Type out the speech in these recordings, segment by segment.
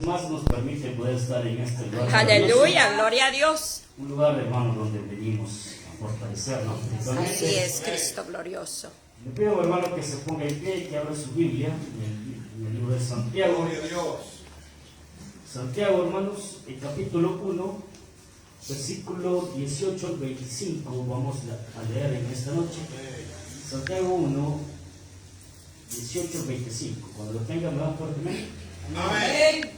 más nos permite poder estar en este lugar. Aleluya, gloria a Dios. Un lugar, hermano, donde venimos a fortalecernos espiritualmente. Así es, Cristo glorioso. Le pido, hermano, que se ponga en pie y que abra su Biblia en el libro de Santiago. Gloria a Dios. Santiago, hermanos, el capítulo 1, versículo 18 al 25, vamos a leer en esta noche. Santiago 1, 18 al 25. Cuando lo tengan, me van fuertemente. Amén.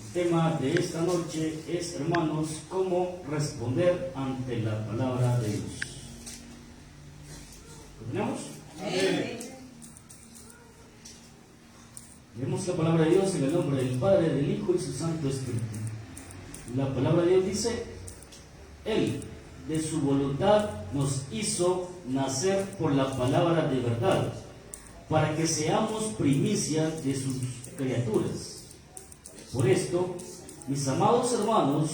El tema de esta noche es, hermanos, cómo responder ante la palabra de Dios. ¿Lo tenemos? Amén. Leemos la palabra de Dios en el nombre del Padre, del Hijo y su Santo Espíritu. La palabra de Dios dice: Él, de su voluntad, nos hizo nacer por la palabra de verdad, para que seamos primicias de sus criaturas. Por esto, mis amados hermanos,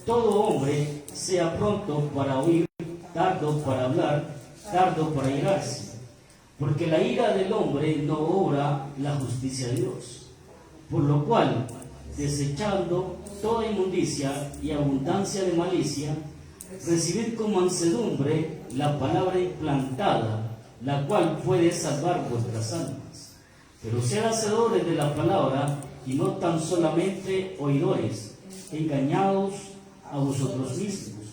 todo hombre sea pronto para oír, tardo para hablar, tardo para irarse, porque la ira del hombre no obra la justicia de Dios. Por lo cual, desechando toda inmundicia y abundancia de malicia, recibid con mansedumbre la palabra implantada, la cual puede salvar vuestras almas. Pero sed hacedores de la palabra, y no tan solamente oidores, engañados a vosotros mismos.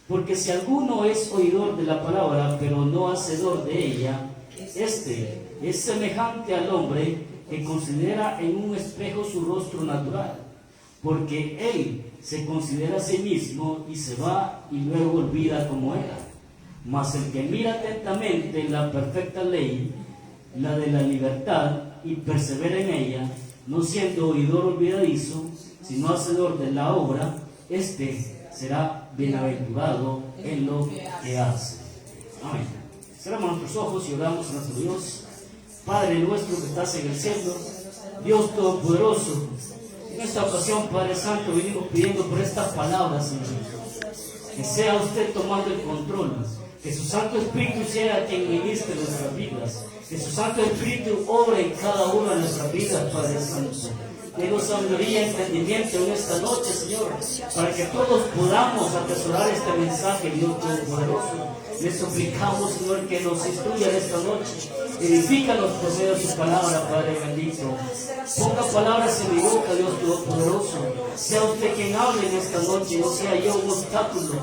Porque si alguno es oidor de la palabra, pero no hacedor de ella, este es semejante al hombre que considera en un espejo su rostro natural, porque él se considera a sí mismo y se va y luego olvida como era. Mas el que mira atentamente la perfecta ley, la de la libertad, y persevera en ella, no siendo oidor olvidadizo, sino hacedor de la obra, este será bienaventurado en lo que hace. Amén. Cerramos nuestros ojos y oramos a nuestro Dios. Padre nuestro que estás en el cielo, Dios Todopoderoso, en esta ocasión, Padre Santo, venimos pidiendo por estas palabras, Señor, que sea usted tomando el control, que su Santo Espíritu sea quien ministre nuestras vidas, que su Santo Espíritu obre en cada una de nuestras vidas, Padre Santo. Denos sabiduría y entendimiento en esta noche, Señor, para que todos podamos atesorar este mensaje, Dios Todopoderoso. Le suplicamos, Señor, que nos instruya en esta noche. Edifícanos por medio de su palabra, Padre bendito. Ponga palabras en mi boca, Dios Todopoderoso. Sea usted quien hable en esta noche, no sea yo un obstáculo,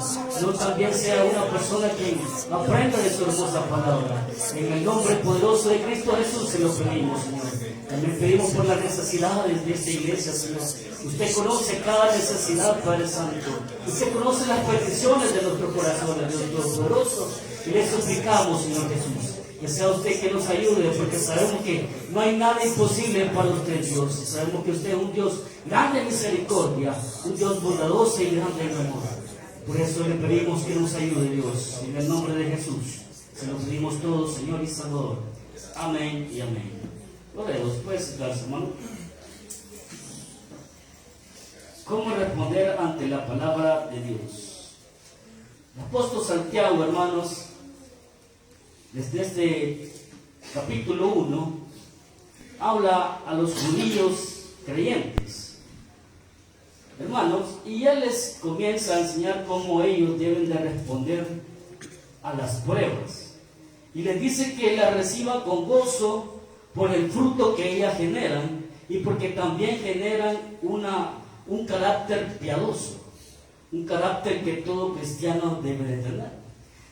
no también sea una persona quien aprenda de su hermosa palabra. En el nombre poderoso de Cristo Jesús se lo pedimos, Señor. También pedimos por las necesidades de esta iglesia, Señor. Usted conoce cada necesidad, Padre Santo. Usted conoce las peticiones de nuestro corazón, Dios Todopoderoso. Y le suplicamos, Señor Jesús, que sea usted que nos ayude, porque sabemos que no hay nada imposible para usted, Dios. Sabemos que usted es un Dios grande en misericordia, un Dios bondadoso y grande en amor. Por eso le pedimos que nos ayude, Dios. En el nombre de Jesús se lo pedimos todos, Señor y Salvador. Amén y amén. Gloria a Dios. Puede sentarse, hermano. ¿Cómo responder ante la palabra de Dios? El apóstol Santiago, hermanos, desde este capítulo 1, habla a los judíos creyentes, hermanos, y él les comienza a enseñar cómo ellos deben de responder a las pruebas. Y les dice que las reciba con gozo por el fruto que ellas generan y porque también generan un carácter piadoso, un carácter que todo cristiano debe de tener.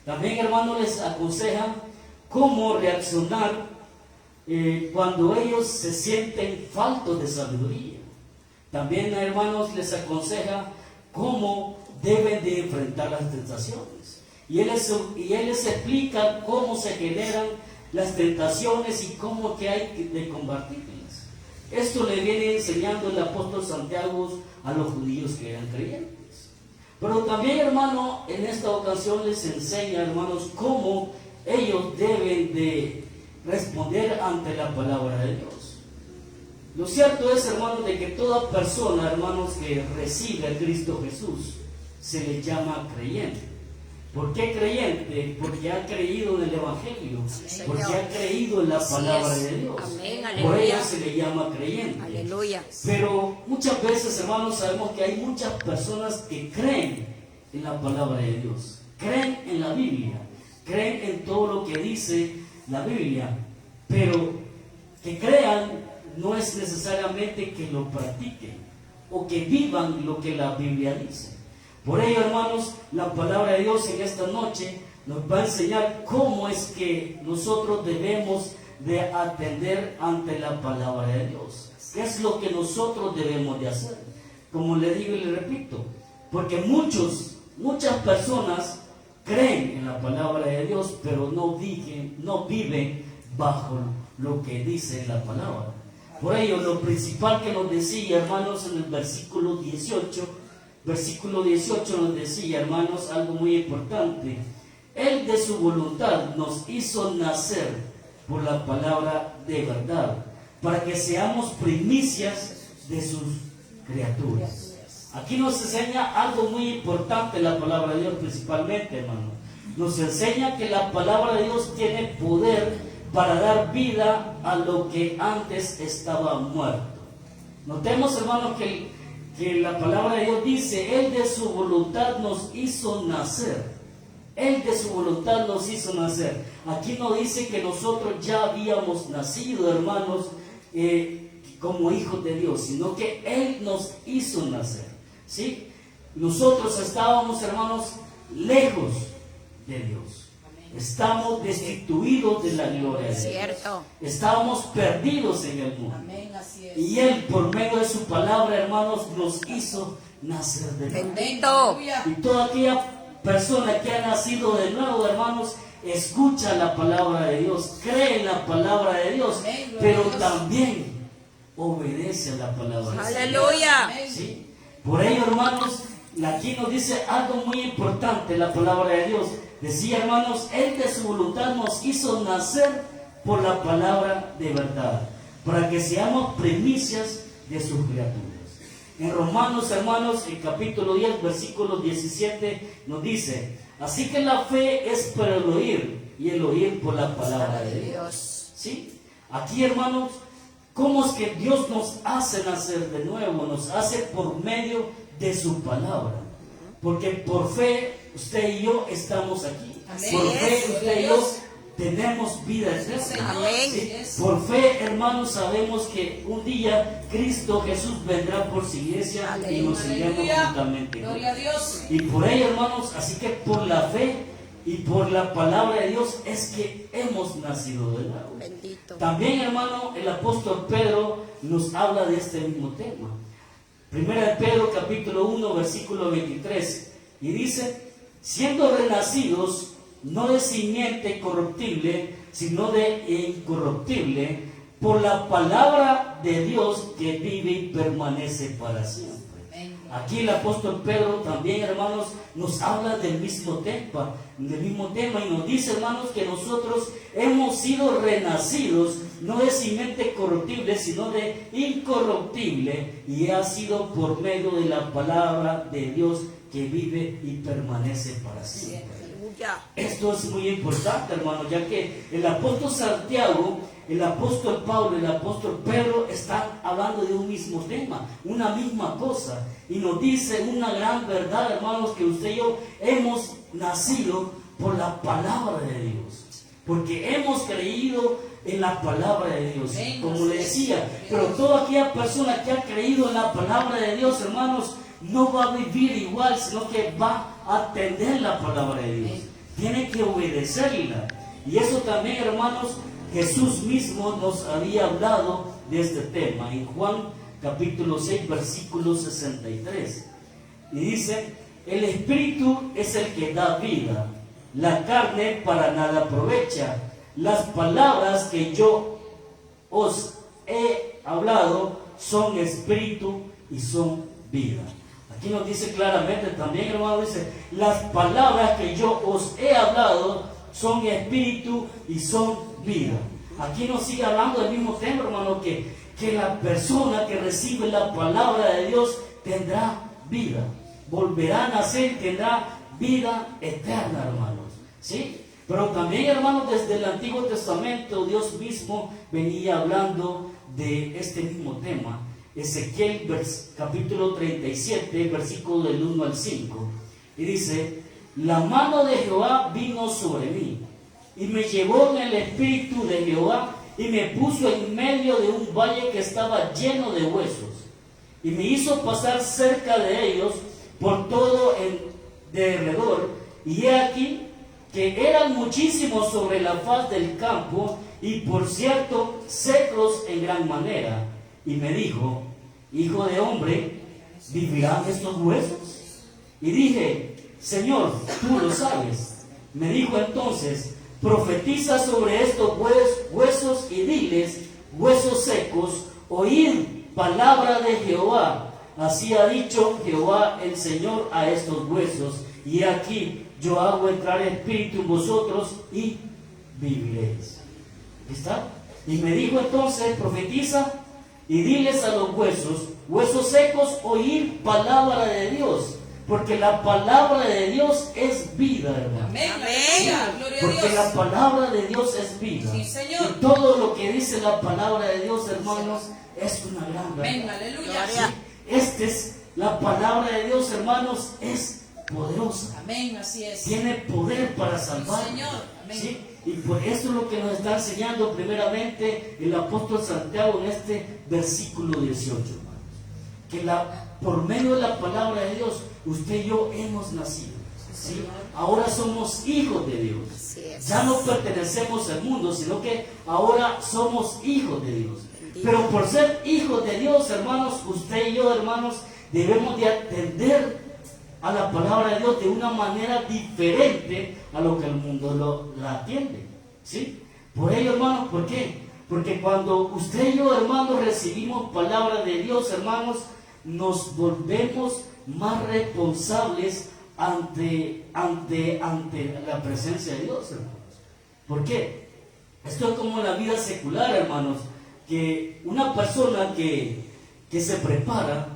También, hermanos, les aconseja cómo reaccionar cuando ellos se sienten faltos de sabiduría. También, hermanos, les aconseja cómo deben de enfrentar las tentaciones. Y él les explica cómo se generan las tentaciones y cómo que hay de combatirlas. Esto le viene enseñando el apóstol Santiago a los judíos que eran creyentes. Pero también, hermano, en esta ocasión les enseña, hermanos, cómo ellos deben de responder ante la palabra de Dios. Lo cierto es, hermanos, de que toda persona, hermanos, que recibe a Cristo Jesús, se le llama creyente. ¿Por qué creyente? Porque ha creído en el Evangelio, Señor. porque ha creído en la Así palabra es. de Dios. Amén, Por ello aleluya. se le llama creyente. Aleluya. Pero muchas veces, hermanos, sabemos que hay muchas personas que creen en la palabra de Dios, creen en la Biblia, creen en todo lo que dice la Biblia, pero que crean no es necesariamente que lo practiquen o que vivan lo que la Biblia dice. Por ello, hermanos, la palabra de Dios en esta noche nos va a enseñar cómo es que nosotros debemos de atender ante la palabra de Dios. ¿Qué es lo que nosotros debemos de hacer? Como le digo y le repito, porque muchas personas creen en la palabra de Dios, pero no viven bajo lo que dice la palabra. Por ello, lo principal que nos decía, hermanos, en el versículo 18 nos decía, hermanos, algo muy importante. Él de su voluntad nos hizo nacer por la palabra de verdad, para que seamos primicias de sus criaturas. Aquí nos enseña algo muy importante la palabra de Dios, principalmente, hermano. Nos enseña que la palabra de Dios tiene poder para dar vida a lo que antes estaba muerto. Notemos, hermanos, que la palabra de Dios dice, Él de su voluntad nos hizo nacer. Él de su voluntad nos hizo nacer. Aquí no dice que nosotros ya habíamos nacido, hermanos, como hijos de Dios, sino que Él nos hizo nacer. ¿Sí? Nosotros estábamos, hermanos, lejos de Dios. Estamos destituidos de la gloria de Dios. Cierto. Estábamos perdidos en el mundo. Amén, así es. Y Él, por medio de su palabra, hermanos, nos hizo nacer de nuevo. Bendito. Y toda aquella persona que ha nacido de nuevo, hermanos, escucha la palabra de Dios, cree en la palabra de Dios, Amén, pero gloria a Dios. también obedece a la palabra de Dios. Aleluya. ¿Sí? Por ello, hermanos, aquí nos dice algo muy importante la palabra de Dios. Decía, hermanos, Él de su voluntad nos hizo nacer por la palabra de verdad, para que seamos primicias de sus criaturas. En Romanos, hermanos, el capítulo 10, versículo 17, nos dice, así que la fe es por el oír, y el oír por la palabra de Dios. ¿Sí? Aquí, hermanos, ¿cómo es que Dios nos hace nacer de nuevo? Nos hace por medio de su palabra. Porque por fe, usted y yo estamos aquí. Amén. Por fe, Gloria usted a y yo Dios. tenemos vida eterna. Amén. ¿Sí? Por fe, hermanos, sabemos que un día Cristo Jesús vendrá por su iglesia y nos iremos Aleluya. juntamente. Gloria a Dios. Y por ello, hermanos, así que por la fe y por la palabra de Dios es que hemos nacido de nuevo. Bendito. También, hermano, el apóstol Pedro nos habla de este mismo tema. Primera de Pedro, capítulo 1, versículo 23. Y dice, siendo renacidos, no de simiente corruptible, sino de incorruptible, por la palabra de Dios que vive y permanece para siempre. Amén. Aquí el apóstol Pedro también, hermanos, nos habla del mismo tema y nos dice, hermanos, que nosotros hemos sido renacidos, no de simiente corruptible, sino de incorruptible, y ha sido por medio de la palabra de Dios que vive y permanece para siempre. Aleluya. Esto es muy importante, hermano, ya que el apóstol Santiago, el apóstol Pablo y el apóstol Pedro están hablando de un mismo tema, una misma cosa. Y nos dice una gran verdad, hermanos, que usted y yo hemos nacido por la palabra de Dios. Porque hemos creído en la palabra de Dios, como le decía. Pero toda aquella persona que ha creído en la palabra de Dios, hermanos, no va a vivir igual, sino que va a atender la palabra de Dios. Tiene que obedecerla. Y eso también, hermanos, Jesús mismo nos había hablado de este tema en Juan capítulo 6, versículo 63. Y dice, el Espíritu es el que da vida, la carne para nada aprovecha. Las palabras que yo os he hablado son espíritu y son vida. Aquí nos dice claramente también, hermano, dice, las palabras que yo os he hablado son espíritu y son vida. Aquí nos sigue hablando del mismo tema, hermano, que la persona que recibe la palabra de Dios tendrá vida, volverá a nacer, tendrá vida eterna, hermanos. ¿Sí? Pero también, hermanos, desde el Antiguo Testamento, Dios mismo venía hablando de este mismo tema. Ezequiel capítulo 37, versículo del 1 al 5. Y dice: la mano de Jehová vino sobre mí, y me llevó en el espíritu de Jehová, y me puso en medio de un valle que estaba lleno de huesos, y me hizo pasar cerca de ellos por todo el derredor, y he aquí que eran muchísimos sobre la faz del campo, y por cierto secos en gran manera. Y me dijo: hijo de hombre, ¿vivirán estos huesos? Y dije: Señor, tú lo sabes. Me dijo entonces: profetiza sobre estos huesos y diles: huesos secos, oíd palabra de Jehová. Así ha dicho Jehová el Señor a estos huesos: y aquí yo hago entrar espíritu en vosotros y viviréis. ¿Aquí está? Y me dijo entonces: profetiza y diles a los huesos secos, oír palabra de Dios, porque la palabra de Dios es vida, hermano. Amén. Amén. Porque la palabra de Dios es vida. Sí, Señor. Y todo lo que dice la palabra de Dios, hermanos, es una gran verdad. Amén, aleluya. Gloria. Esta es la palabra de Dios, hermanos, es poderosa. Amén, así es. Tiene poder para salvar. Señor. Amén. ¿Sí? Y por eso es lo que nos está enseñando primeramente el apóstol Santiago en este versículo 18, hermanos. Que por medio de la palabra de Dios, usted y yo hemos nacido. ¿Sí? Ahora somos hijos de Dios. Así es. Ya no pertenecemos al mundo, sino que ahora somos hijos de Dios. Bendito. Pero por ser hijos de Dios, hermanos, usted y yo, hermanos, debemos de atender a la palabra de Dios de una manera diferente a lo que el mundo la atiende. ¿Sí? Por ello, hermanos, ¿por qué? Porque cuando usted y yo, hermanos, recibimos palabra de Dios, hermanos, nos volvemos más responsables ante la presencia de Dios, hermanos. ¿Por qué? Esto es como en la vida secular, hermanos, que una persona que se prepara,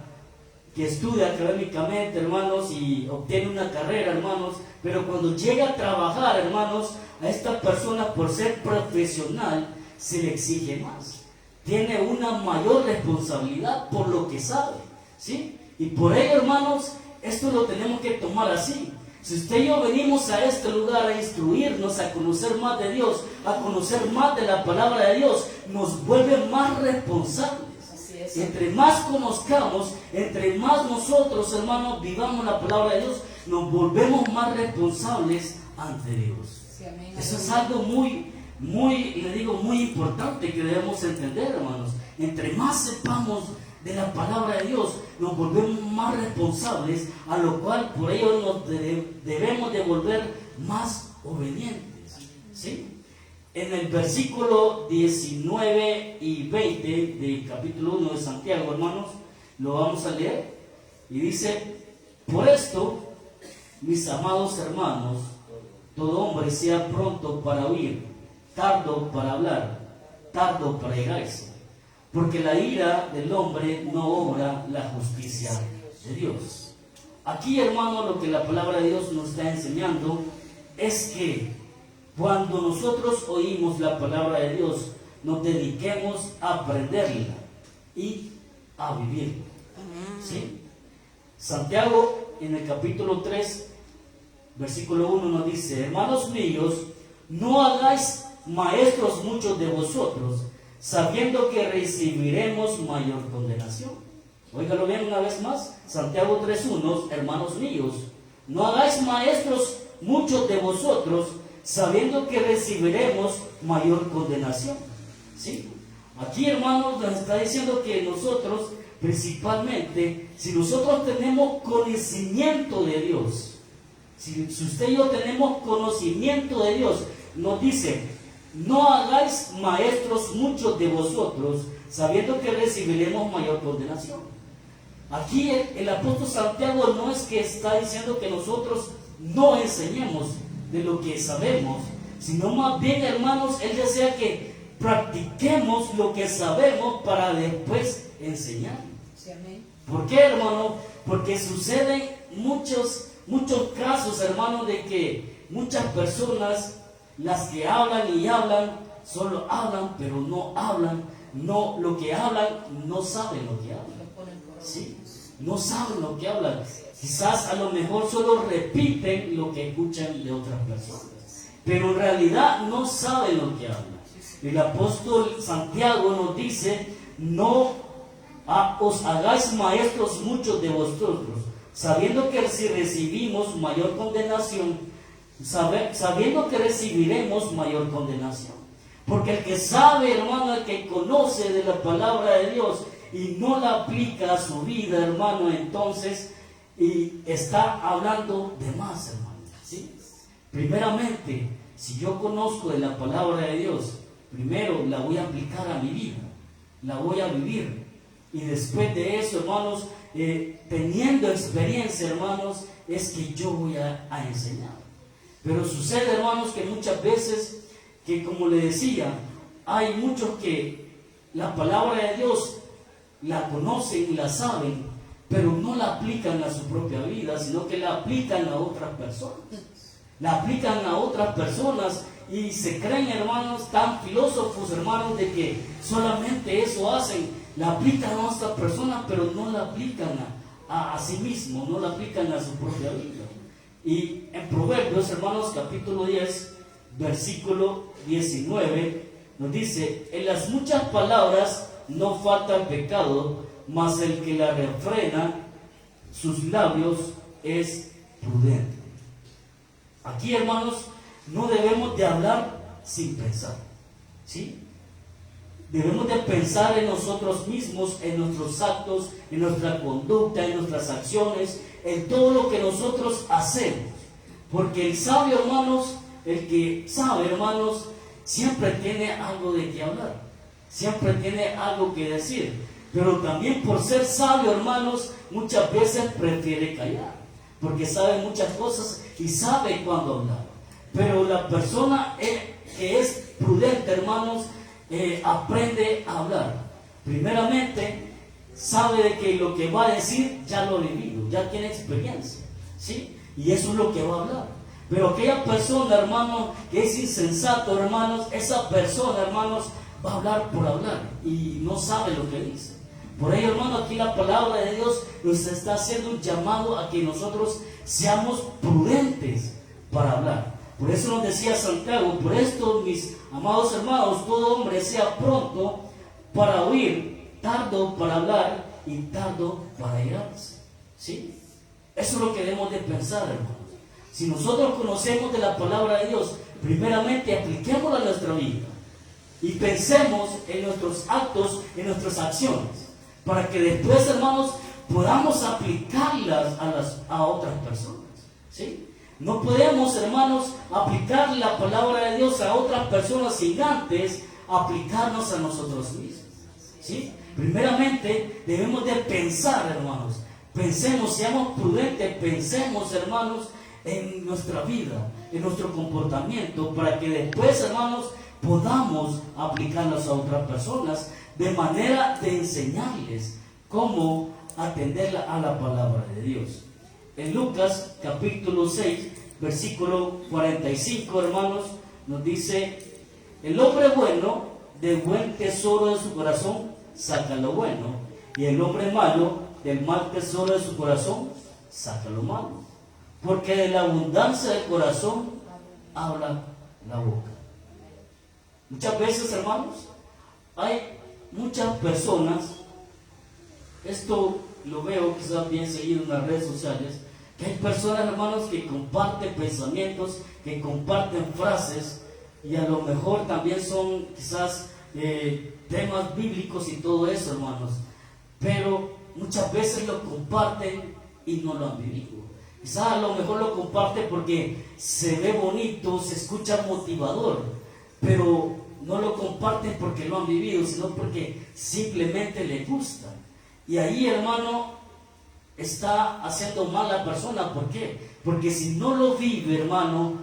que estudia académicamente, hermanos, y obtiene una carrera, hermanos, pero cuando llega a trabajar, hermanos, a esta persona, por ser profesional, se le exige más. Tiene una mayor responsabilidad por lo que sabe, ¿sí? Y por ello, hermanos, esto lo tenemos que tomar así. Si usted y yo venimos a este lugar a instruirnos, a conocer más de Dios, a conocer más de la palabra de Dios, nos vuelve más responsables. Así es. Entre más conozcamos, entre más nosotros, hermanos, vivamos la palabra de Dios, nos volvemos más responsables ante Dios. Sí, amén. Eso es algo muy importante que debemos entender, hermanos. Entre más sepamos de la palabra de Dios, nos volvemos más responsables, a lo cual por ello nos debemos de volver más obedientes. ¿Sí? En el versículo 19 y 20 del capítulo 1 de Santiago, hermanos, lo vamos a leer. Y dice: por esto, mis amados hermanos, todo hombre sea pronto para oír, tardo para hablar, tardo para irarse, porque la ira del hombre no obra la justicia de Dios. Aquí, hermano, lo que la palabra de Dios nos está enseñando es que cuando nosotros oímos la palabra de Dios, nos dediquemos a aprenderla y a vivirla. ¿Sí? Santiago, en el capítulo 3, versículo 1, nos dice: hermanos míos, no hagáis maestros muchos de vosotros, sabiendo que recibiremos mayor condenación. Óigalo bien una vez más. Santiago 3:1, hermanos míos, no hagáis maestros muchos de vosotros, sabiendo que recibiremos mayor condenación. ¿Sí? Aquí, hermanos, nos está diciendo que nosotros, principalmente, si nosotros tenemos conocimiento de Dios, si usted y yo tenemos conocimiento de Dios, nos dice: no hagáis maestros muchos de vosotros, sabiendo que recibiremos mayor condenación. Aquí el apóstol Santiago no es que está diciendo que nosotros no enseñemos de lo que sabemos, sino más bien, hermanos, él desea que practiquemos lo que sabemos para después enseñar. Sí, amén. ¿Por qué, hermano? Porque suceden muchas muchos casos, hermanos, de que muchas personas, las que hablan y hablan, solo hablan, pero no hablan, no, lo que hablan, no saben lo que hablan. ¿Sí? No saben lo que hablan. Quizás a lo mejor solo repiten lo que escuchan de otras personas, pero en realidad no saben lo que hablan. El apóstol Santiago nos dice: no os hagáis maestros muchos de vosotros, sabiendo que si recibimos mayor condenación, sabiendo que recibiremos mayor condenación. Porque el que sabe, hermano, el que conoce de la palabra de Dios y no la aplica a su vida, hermano, entonces y está hablando de más, hermano. ¿Sí? Primeramente, si yo conozco de la palabra de Dios, primero la voy a aplicar a mi vida, la voy a vivir. Y después de eso, hermanos, teniendo experiencia, hermanos, es que yo voy a enseñar. Pero sucede, hermanos, que muchas veces, que como le decía, hay muchos que la palabra de Dios la conocen y la saben, pero no la aplican a su propia vida, sino que la aplican a otras personas. La aplican a otras personas y se creen, hermanos, tan filósofos, hermanos, de que solamente eso hacen. La aplican a otras personas, pero no la aplican a sí mismos, no la aplican a su propia vida. Y en Proverbios, hermanos, capítulo 10, versículo 19, nos dice: en las muchas palabras no falta el pecado, mas el que la refrena sus labios es prudente. Aquí, hermanos, no debemos de hablar sin pensar, ¿sí? Debemos de pensar en nosotros mismos, en nuestros actos, en nuestra conducta, en nuestras acciones, en todo lo que nosotros hacemos. Porque el sabio, hermanos, el que sabe, hermanos, siempre tiene algo de qué hablar, siempre tiene algo que decir. Pero también por ser sabio, hermanos, muchas veces prefiere callar, porque sabe muchas cosas y sabe cuándo hablar. Pero la persona que es prudente, hermanos, aprende a hablar. Primeramente, sabe de que lo que va a decir ya lo ha vivido, ya tiene experiencia, ¿sí? Y eso es lo que va a hablar. Pero aquella persona, hermanos, que es insensato, hermanos, esa persona, hermanos, va a hablar por hablar y no sabe lo que dice. Por ello, hermano, aquí la palabra de Dios nos está haciendo un llamado a que nosotros seamos prudentes para hablar. Por eso nos decía Santiago: por esto, mis amados hermanos, todo hombre sea pronto para oír, tardo para hablar y tardo para irarse. ¿Sí? Eso es lo que debemos de pensar, hermanos. Si nosotros conocemos de la palabra de Dios, primeramente apliquémosla a nuestra vida y pensemos en nuestros actos, en nuestras acciones, para que después, hermanos, podamos aplicarlas a otras personas. ¿Sí? No podemos, hermanos, aplicar la palabra de Dios a otras personas sin antes aplicarnos a nosotros mismos. ¿Sí? Primeramente debemos de pensar, hermanos. Pensemos, seamos prudentes, pensemos, hermanos, en nuestra vida, en nuestro comportamiento, para que después, hermanos, podamos aplicarlas a otras personas de manera de enseñarles cómo atender a la palabra de Dios. En Lucas capítulo 6, versículo 45, hermanos, nos dice: el hombre bueno del buen tesoro de su corazón saca lo bueno, y el hombre malo del mal tesoro de su corazón saca lo malo, porque de la abundancia del corazón habla la boca. Muchas veces, hermanos, hay muchas personas, esto lo veo quizás bien seguido en las redes sociales, que hay personas, hermanos, que comparten pensamientos, que comparten frases, y a lo mejor también son quizás temas bíblicos y todo eso, hermanos, pero muchas veces lo comparten y no lo han vivido. Quizás a lo mejor lo comparte porque se ve bonito, se escucha motivador, pero no lo comparten porque lo han vivido, sino porque simplemente le gusta. Y ahí, hermano, está haciendo mal a la persona. ¿Por qué? Porque si no lo vive, hermano,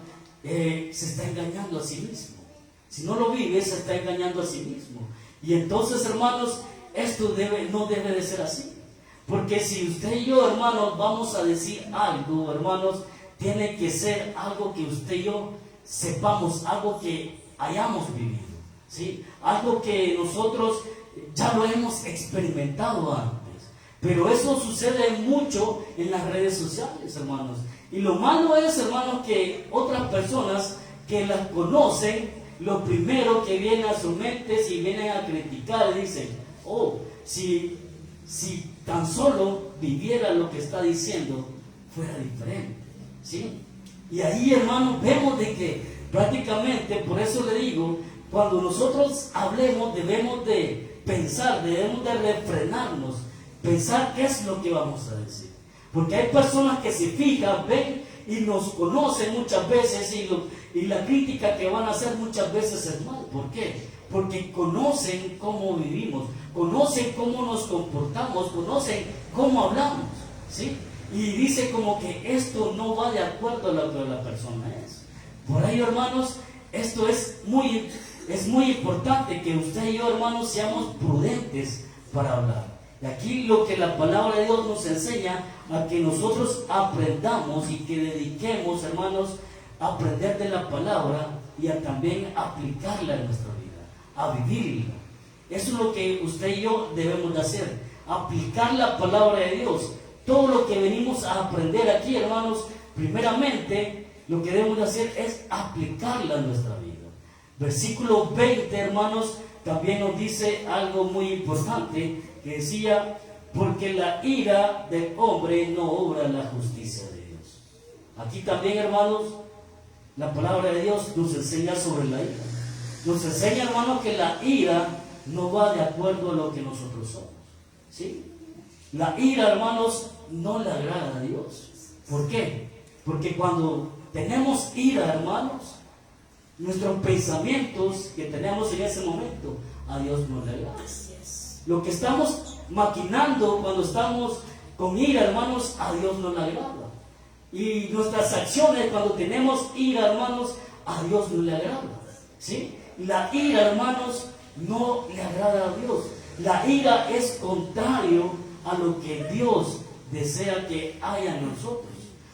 se está engañando a sí mismo. Si no lo vive, se está engañando a sí mismo. Y entonces, hermanos, esto no debe de ser así. Porque si usted y yo, hermanos, vamos a decir algo, hermanos, tiene que ser algo que usted y yo sepamos, algo que hayamos vivido, ¿sí? Algo que nosotros ya lo hemos experimentado antes. Pero eso sucede mucho en las redes sociales, hermanos. Y lo malo es, hermanos, que otras personas que las conocen, lo primero que viene a su mente, si vienen a criticar, dicen, oh, si tan solo viviera lo que está diciendo, fuera diferente, ¿sí? Y ahí, hermanos, vemos de que prácticamente, por eso le digo, cuando nosotros hablemos, debemos de pensar, debemos de refrenarnos, pensar qué es lo que vamos a decir. Porque hay personas que se fijan, ven y nos conocen muchas veces y la crítica que van a hacer muchas veces es mal. ¿Por qué? Porque conocen cómo vivimos, conocen cómo nos comportamos, conocen cómo hablamos, ¿sí? Y dice como que esto no va de acuerdo a lo que la persona es. Por ello, hermanos, esto es muy importante que usted y yo, hermanos, seamos prudentes para hablar. Y aquí lo que la palabra de Dios nos enseña a que nosotros aprendamos y que dediquemos, hermanos, a aprender de la palabra y a también aplicarla en nuestra vida, a vivirla. Eso es lo que usted y yo debemos de hacer, aplicar la palabra de Dios. Todo lo que venimos a aprender aquí, hermanos, primeramente lo que debemos de hacer es aplicarla en nuestra vida. Versículo 20, hermanos, también nos dice algo muy importante, que decía, porque la ira del hombre no obra la justicia de Dios. Aquí también, hermanos, la palabra de Dios nos enseña sobre la ira. Nos enseña, hermanos, que la ira no va de acuerdo a lo que nosotros somos, ¿sí? La ira, hermanos, no le agrada a Dios. ¿Por qué? Porque cuando tenemos ira, hermanos, nuestros pensamientos que tenemos en ese momento, a Dios no le agrada. Lo que estamos maquinando cuando estamos con ira, hermanos, a Dios no le agrada. Y nuestras acciones cuando tenemos ira, hermanos, a Dios no le agrada, ¿sí? La ira, hermanos, no le agrada a Dios. La ira es contrario a lo que Dios desea que haya en nosotros.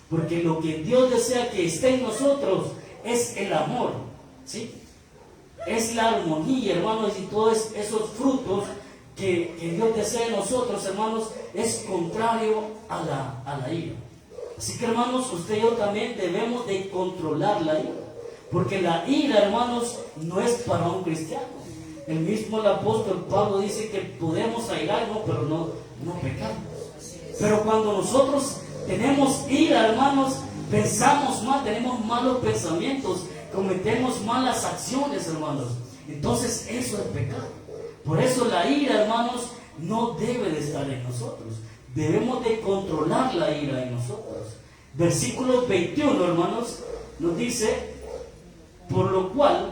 Porque lo que Dios desea que esté en nosotros es el amor, ¿sí? Es la armonía, hermanos, y todos esos frutos que Dios desea en nosotros, hermanos, es contrario a la ira. Así que, hermanos, usted y yo también debemos de controlar la ira. Porque la ira, hermanos, no es para un cristiano. El mismo el apóstol Pablo dice que podemos airarnos, pero no pecamos. Pero cuando nosotros tenemos ira, hermanos, pensamos mal, tenemos malos pensamientos, cometemos malas acciones, hermanos. Entonces eso es pecado. Por eso la ira, hermanos, no debe de estar en nosotros. Debemos de controlar la ira en nosotros. Versículo 21, hermanos, nos dice, por lo cual,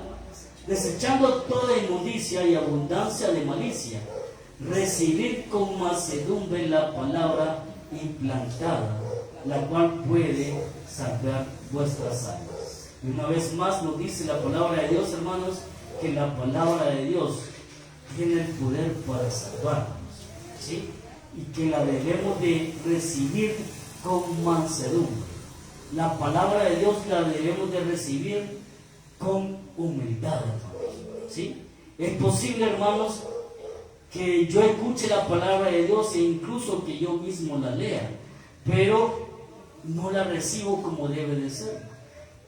desechando toda inmundicia y abundancia de malicia, recibid con mansedumbre la palabra implantada, la cual puede salvar vuestras almas. Y una vez más nos dice la palabra de Dios, hermanos, que la palabra de Dios tiene el poder para salvarnos, ¿sí? Y que la debemos de recibir con mansedumbre. La palabra de Dios la debemos de recibir con humildad, hermanos, ¿sí? Es posible, hermanos, que yo escuche la palabra de Dios e incluso que yo mismo la lea, pero no la recibo como debe de ser.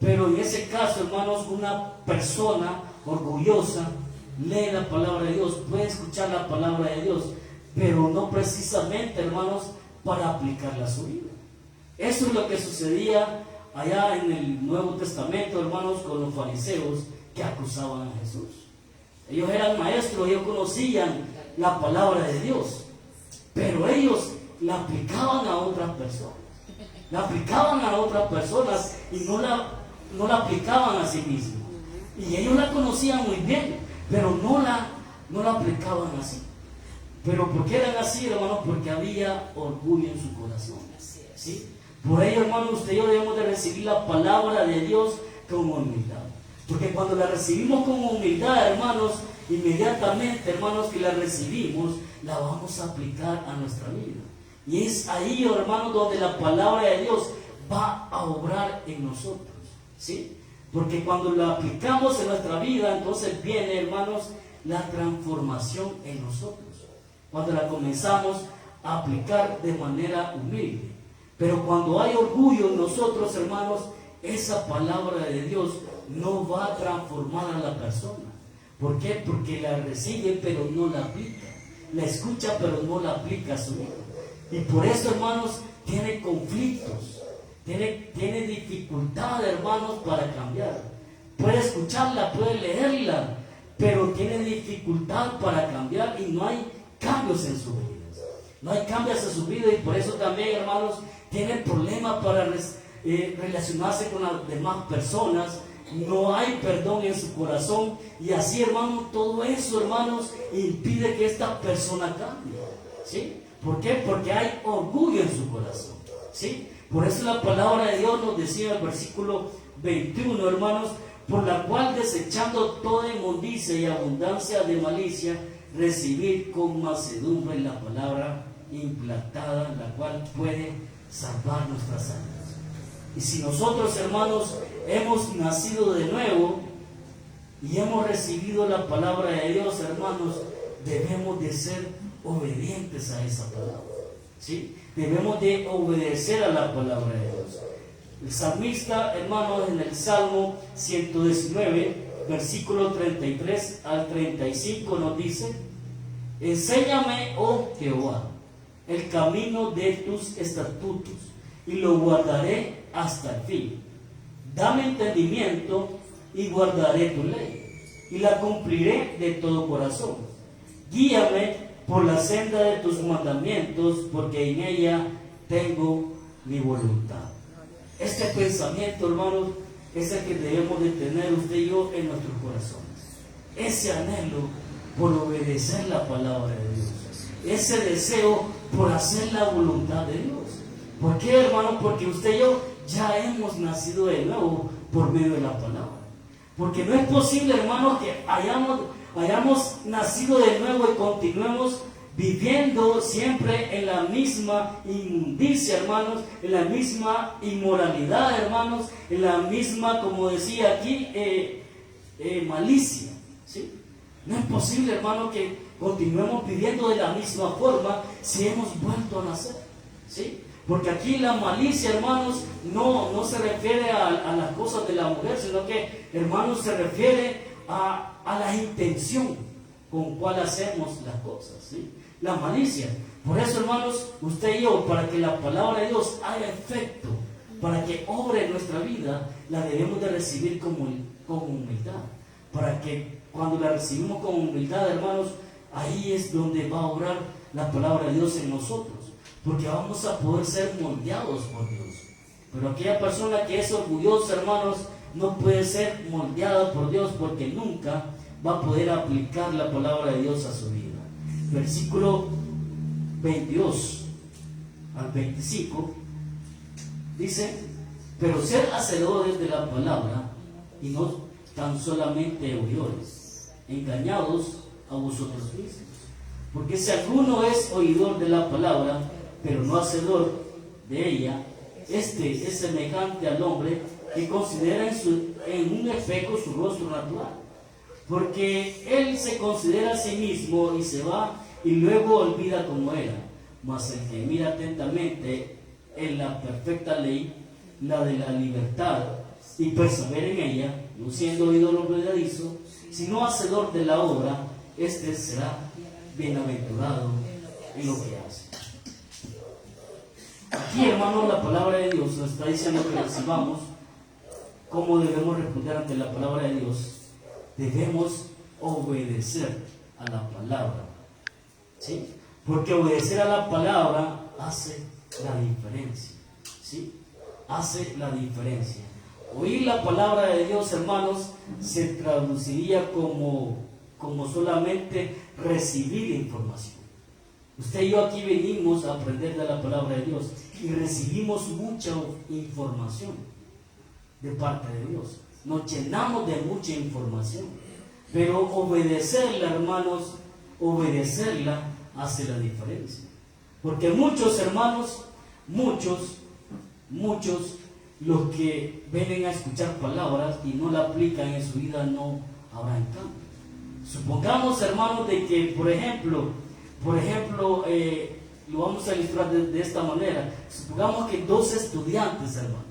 Pero en ese caso, hermanos, una persona orgullosa lee la palabra de Dios, puede escuchar la palabra de Dios, pero no precisamente, hermanos, para aplicarla a su vida. Eso es lo que sucedía allá en el Nuevo Testamento, hermanos, con los fariseos que acusaban a Jesús. Ellos eran maestros, ellos conocían la palabra de Dios, pero ellos la aplicaban a otras personas. La aplicaban a otras personas y no la aplicaban a sí mismos. Y ellos la conocían muy bien, pero no la aplicaban así. ¿Pero por qué eran así, hermanos? Porque había orgullo en su corazón, ¿sí? Por ello, hermanos, usted y yo debemos de recibir la palabra de Dios con humildad. Porque cuando la recibimos con humildad, hermanos, inmediatamente, hermanos, que la recibimos, la vamos a aplicar a nuestra vida. Y es ahí, hermanos, donde la palabra de Dios va a obrar en nosotros, ¿sí? Porque cuando la aplicamos en nuestra vida, entonces viene, hermanos, la transformación en nosotros. Cuando la comenzamos a aplicar de manera humilde. Pero cuando hay orgullo en nosotros, hermanos, esa palabra de Dios no va a transformar a la persona. ¿Por qué? Porque la recibe pero no la aplica. La escucha pero no la aplica a su vida. Y por eso, hermanos, tiene conflictos. Tiene dificultad, hermanos, para cambiar. Puede escucharla, puede leerla, pero tiene dificultad para cambiar y no hay cambios en su vida. No hay cambios en su vida y por eso también, hermanos, tiene problemas para relacionarse con las demás personas. No hay perdón en su corazón y así, hermanos, todo eso, hermanos, impide que esta persona cambie, ¿sí? ¿Por qué? Porque hay orgullo en su corazón, ¿sí? Por eso la palabra de Dios nos decía en el versículo 21, hermanos, por la cual desechando toda inmundicia y abundancia de malicia, recibir con mansedumbre la palabra implantada, la cual puede salvar nuestras almas. Y si nosotros, hermanos, hemos nacido de nuevo y hemos recibido la palabra de Dios, hermanos, debemos de ser obedientes a esa palabra, ¿sí? Debemos de obedecer a la palabra de Dios. El salmista, hermanos, en el Salmo 119, versículo 33 al 35 nos dice: enséñame, oh Jehová, el camino de tus estatutos, y lo guardaré hasta el fin. Dame entendimiento y guardaré tu ley, y la cumpliré de todo corazón. Guíame por la senda de tus mandamientos, porque en ella tengo mi voluntad. Este pensamiento, hermanos, es el que debemos de tener usted y yo en nuestros corazones. Ese anhelo por obedecer la palabra de Dios. Ese deseo por hacer la voluntad de Dios. ¿Por qué, hermano? Porque usted y yo ya hemos nacido de nuevo por medio de la palabra. Porque no es posible, hermano, que hayamos nacido de nuevo y continuemos viviendo siempre en la misma inmundicia, hermanos, en la misma inmoralidad, hermanos, en la misma, como decía aquí, malicia, ¿sí? No es posible, hermano, que continuemos viviendo de la misma forma si hemos vuelto a nacer, ¿sí? Porque aquí la malicia, hermanos, no se refiere a las cosas de la mujer, sino que, hermanos, se refiere a la intención con cual hacemos las cosas, ¿sí? La malicia. Por eso, hermanos, usted y yo, para que la palabra de Dios haga efecto, para que obre en nuestra vida, la debemos de recibir con humildad. Para que cuando la recibimos con humildad, hermanos, ahí es donde va a obrar la palabra de Dios en nosotros. Porque vamos a poder ser moldeados por Dios. Pero aquella persona que es orgullosa, hermanos, no puede ser moldeada por Dios, porque nunca va a poder aplicar la palabra de Dios a su vida. Versículo 22 al 25 dice: pero sed hacedores de la palabra y no tan solamente oidores, engañados a vosotros mismos. Porque si alguno es oidor de la palabra, pero no hacedor de ella, este es semejante al hombre que considera en un espejo su rostro natural. Porque él se considera a sí mismo y se va y luego olvida como era. Mas el que mira atentamente en la perfecta ley, la de la libertad, y persevera en ella, no siendo oidor olvidadizo, sino hacedor de la obra, este será bienaventurado en lo que hace. Aquí, hermanos, la palabra de Dios nos está diciendo que recibamos cómo debemos responder ante la palabra de Dios. Debemos obedecer a la palabra, ¿sí? Porque obedecer a la palabra hace la diferencia, ¿sí? Hace la diferencia. Oír la palabra de Dios, hermanos, se traduciría como solamente recibir información. Usted y yo aquí venimos a aprender de la palabra de Dios y recibimos mucha información de parte de Dios. Nos llenamos de mucha información, pero obedecerla, hermanos, obedecerla hace la diferencia. Porque muchos hermanos, muchos, los que vienen a escuchar palabras y no la aplican en su vida, no habrán cambio. Supongamos, hermanos, de que, por ejemplo, lo vamos a ilustrar de esta manera. Supongamos que dos estudiantes, hermanos,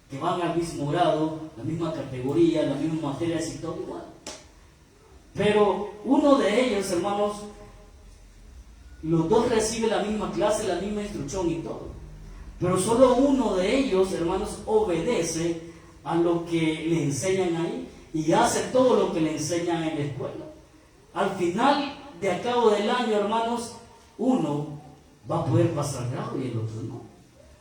que van al mismo grado, la misma categoría, las mismas materias y todo igual. Pero uno de ellos, hermanos, los dos reciben la misma clase, la misma instrucción y todo. Pero solo uno de ellos, hermanos, obedece a lo que le enseñan ahí y hace todo lo que le enseñan en la escuela. Al final de a cabo del año, hermanos, uno va a poder pasar grado y el otro no.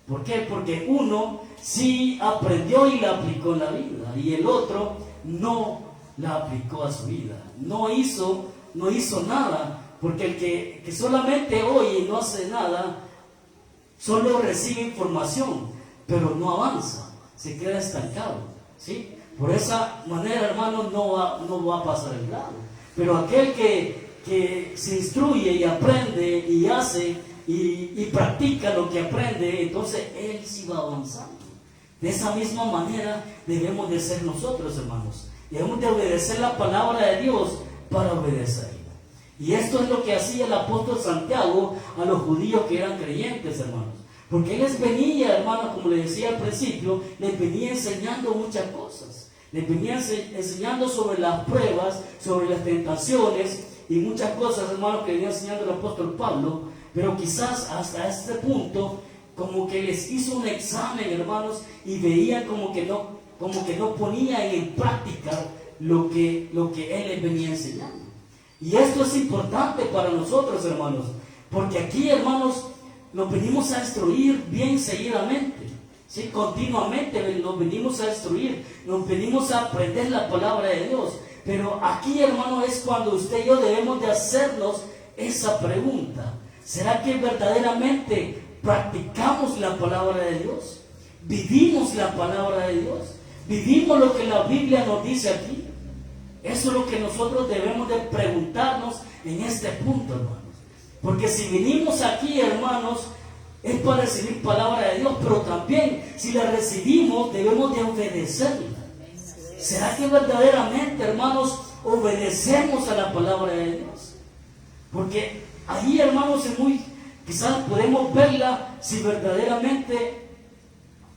¿Por qué? Porque uno sí aprendió y la aplicó en la vida y el otro no la aplicó a su vida. No hizo nada, porque el que solamente oye y no hace nada, solo recibe información, pero no avanza, se queda estancado, ¿sí? Por esa manera, hermanos, no va a pasar el grado. Pero aquel que se instruye y aprende y hace y practica lo que aprende, entonces él sí va avanzando. De esa misma manera debemos de ser nosotros, hermanos. Debemos de obedecer la palabra de Dios para obedecerla. Y esto es lo que hacía el apóstol Santiago a los judíos que eran creyentes, hermanos. Porque él les venía, hermanos, como les decía al principio, les venía enseñando muchas cosas. Les venía enseñando sobre las pruebas, sobre las tentaciones y muchas cosas, hermanos, que venía enseñando el apóstol Pablo. Pero quizás hasta este punto, como que les hizo un examen, hermanos, y veían como que no ponían en práctica lo que él les venía enseñando. Y esto es importante para nosotros, hermanos, porque aquí, hermanos, nos venimos a instruir bien seguidamente, ¿sí? Continuamente nos venimos a instruir, nos venimos a aprender la palabra de Dios. Pero aquí, hermano, es cuando usted y yo debemos de hacernos esa pregunta: ¿será que verdaderamente practicamos la palabra de Dios? ¿Vivimos la palabra de Dios? ¿Vivimos lo que la Biblia nos dice aquí? Eso es lo que nosotros debemos de preguntarnos en este punto, hermanos. Porque si vinimos aquí, hermanos, es para recibir palabra de Dios, pero también si la recibimos debemos de obedecerla. ¿Será que verdaderamente, hermanos, obedecemos a la palabra de Dios? Porque ahí, hermanos, quizás podemos verla si verdaderamente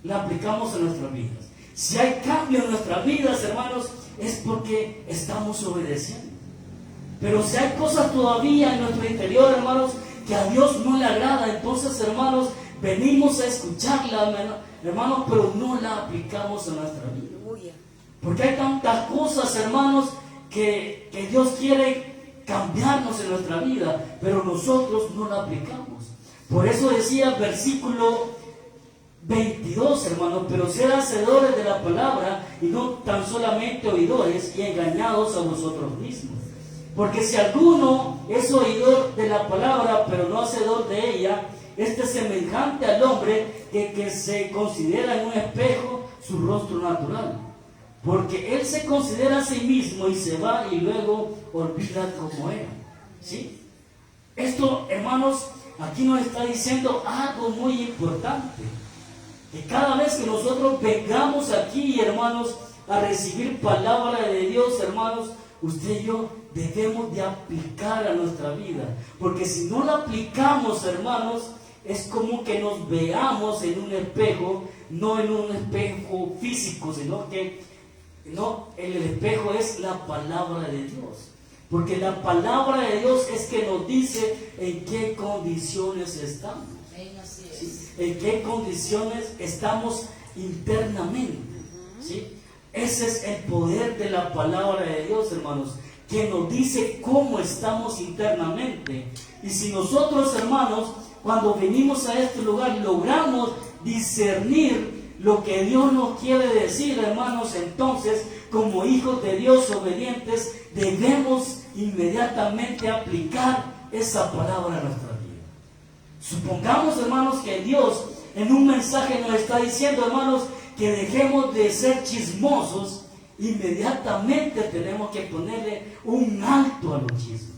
la aplicamos en nuestras vidas. Si hay cambio en nuestras vidas, hermanos, es porque estamos obedeciendo. Pero si hay cosas todavía en nuestro interior, hermanos, que a Dios no le agrada, entonces, hermanos, venimos a escucharla, hermanos, pero no la aplicamos en nuestra vida. Porque hay tantas cosas, hermanos, que Dios quiere cambiarnos en nuestra vida, pero nosotros no la aplicamos. Por eso decía el versículo 22, hermanos: pero ser hacedores de la palabra y no tan solamente oidores y engañados a vosotros mismos. Porque si alguno es oidor de la palabra, pero no hacedor de ella, este es semejante al hombre que se considera en un espejo su rostro natural. Porque él se considera a sí mismo y se va y luego olvida cómo era. ¿Sí? Esto, hermanos, aquí nos está diciendo algo muy importante. Que cada vez que nosotros vengamos aquí, hermanos, a recibir palabra de Dios, hermanos, usted y yo debemos de aplicar a nuestra vida. Porque si no la aplicamos, hermanos, es como que nos veamos en un espejo, no en un espejo físico, sino que el espejo es la palabra de Dios. Porque la palabra de Dios es que nos dice en qué condiciones estamos. ¿Sí? En qué condiciones estamos internamente. ¿Sí? Ese es el poder de la palabra de Dios, hermanos, que nos dice cómo estamos internamente. Y si nosotros, hermanos, cuando venimos a este lugar logramos discernir lo que Dios nos quiere decir, hermanos, entonces, como hijos de Dios obedientes, debemos inmediatamente aplicar esa palabra a nuestra vida. Supongamos, hermanos, que Dios en un mensaje nos está diciendo, hermanos, que dejemos de ser chismosos. Inmediatamente tenemos que ponerle un alto a los chismes.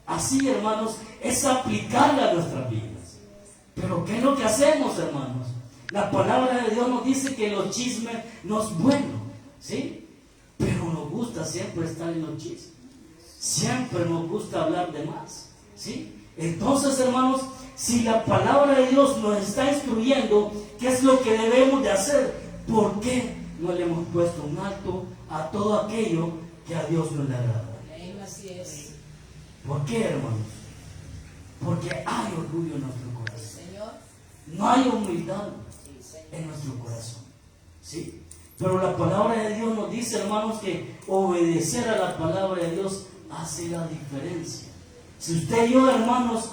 Así, hermanos, es aplicarla a nuestra vida. Pero ¿qué es lo que hacemos, hermanos? La palabra de Dios nos dice que los chismes no es bueno, ¿sí? Pero nos gusta siempre estar en los chismes. Siempre nos gusta hablar de más, ¿sí? Entonces, hermanos, si la palabra de Dios nos está instruyendo qué es lo que debemos de hacer, ¿por qué no le hemos puesto un alto a todo aquello que a Dios no le agrada? Así es. ¿Por qué, hermanos? Porque hay orgullo en nuestro corazón. Señor. No hay humildad Sí, Señor. en nuestro corazón, ¿sí? Pero la palabra de Dios nos dice, hermanos, que obedecer a la palabra de Dios hace la diferencia. Si usted y yo, hermanos,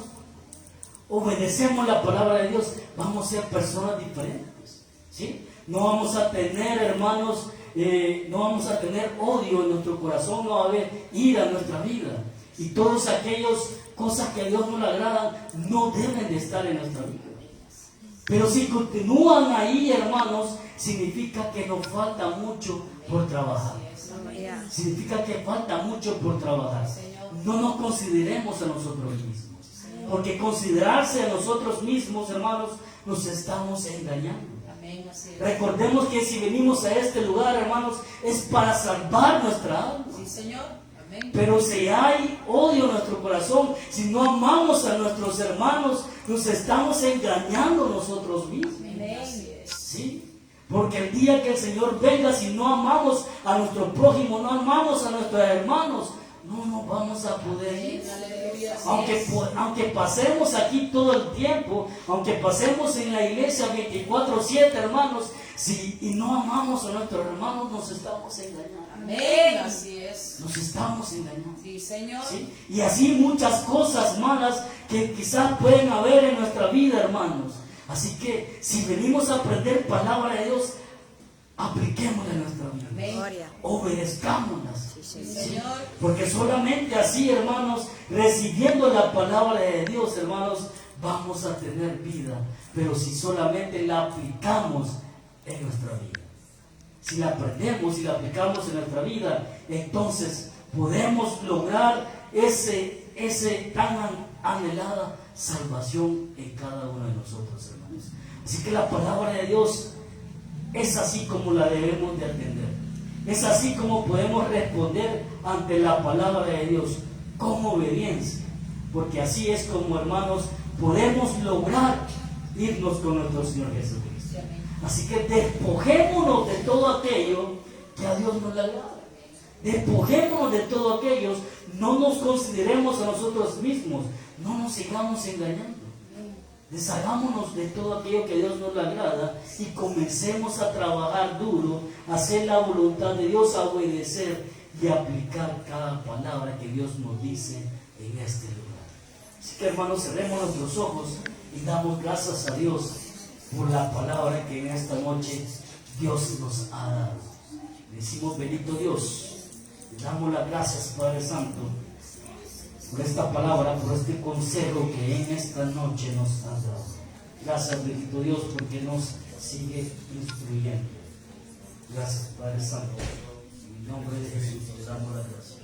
obedecemos la palabra de Dios, vamos a ser personas diferentes, ¿sí? No vamos a tener, hermanos, no vamos a tener odio en nuestro corazón, no va a haber ira en nuestra vida. Y todas aquellas cosas que a Dios no le agradan no deben de estar en nuestra vida. Pero si continúan ahí, hermanos, significa que nos falta mucho por trabajar. Significa que falta mucho por trabajar. No nos consideremos a nosotros mismos. Porque considerarse a nosotros mismos, hermanos, nos estamos engañando. Recordemos que si venimos a este lugar, hermanos, es para salvar nuestra alma. Sí, Señor. Amén. Pero si hay odio en nuestro corazón, si no amamos a nuestros hermanos, nos estamos engañando nosotros mismos. ¿Sí? Porque el día que el Señor venga, si no amamos a nuestro prójimo, no amamos a nuestros hermanos, no nos vamos a poder ir. Aunque pasemos aquí todo el tiempo, aunque pasemos en la iglesia 24/7, hermanos, y no amamos a nuestros hermanos, nos estamos engañando. Amén. Así es. Nos estamos engañando. Sí, Señor. ¿Sí? Y así muchas cosas malas que quizás pueden haber en nuestra vida, hermanos. Así que si venimos a aprender palabra de Dios, apliquémosla en nuestra vida. Amén. Obedezcámoslas. Sí, Señor. Porque solamente así, hermanos, recibiendo la palabra de Dios, hermanos, vamos a tener vida. Pero si solamente la aplicamos en nuestra vida, si la aprendemos y la aplicamos en nuestra vida, entonces podemos lograr ese tan anhelada salvación en cada uno de nosotros, hermanos. Así que la palabra de Dios es así como la debemos de atender. Es así como podemos responder ante la palabra de Dios, con obediencia. Porque así es como, hermanos, podemos lograr irnos con nuestro Señor Jesucristo. Así que despojémonos de todo aquello que a Dios no le agrada. Despojémonos de todo aquello. No nos consideremos a nosotros mismos. No nos sigamos engañando. Deshagámonos de todo aquello que a Dios no le agrada y comencemos a trabajar duro, a hacer la voluntad de Dios, a obedecer y aplicar cada palabra que Dios nos dice en este lugar. Así que, hermanos, cerremos nuestros ojos y damos gracias a Dios por la palabra que en esta noche Dios nos ha dado. Decimos: bendito Dios, le damos las gracias, Padre Santo, por esta palabra, por este consejo que en esta noche nos has dado. Gracias, bendito Dios, porque nos sigue instruyendo. Gracias, Padre Santo. En el nombre de Jesús te damos las gracias.